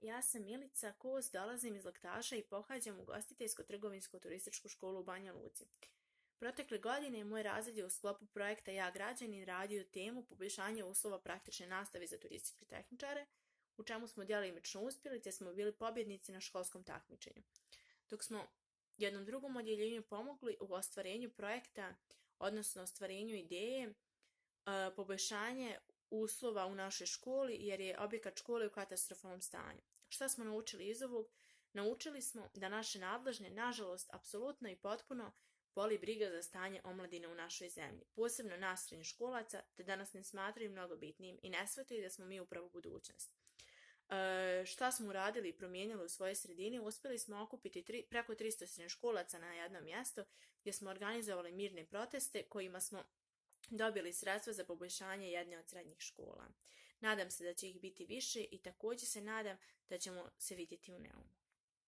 ja sam Milica Kos, dolazim iz Laktaša i pohađam ugostiteljsko-trgovinsko-turističku školu u Banja Luci. Protekle godine moj razred je u sklopu projekta Ja građanin radio temu poboljšanje uslova praktične nastave za turističke tehničare, u čemu smo djelimično uspjeli te smo bili pobjednici na školskom takmičenju. Dok smo jednom drugom odjeljenju pomogli u ostvarenju projekta, odnosno ostvarenju ideje, poboljšanje uslova u našoj školi jer je objekat škole u katastrofalnom stanju. Šta smo naučili iz ovog? Naučili smo da naše nadležne, nažalost, apsolutno i potpuno boli briga za stanje omladine u našoj zemlji, posebno nas srednjoškolaca, te da nas ne smatraju mnogo bitnijim i ne shvataju da smo mi upravo budućnost. Šta smo uradili i promijenili u svojoj sredini? Uspjeli smo okupiti preko 300 srednjoškolaca na jedno mjesto gdje smo organizovali mirne proteste kojima smo dobili sredstva za poboljšanje jedne od srednjih škola. Nadam se da će ih biti više i također se nadam da ćemo se vidjeti u Neumu.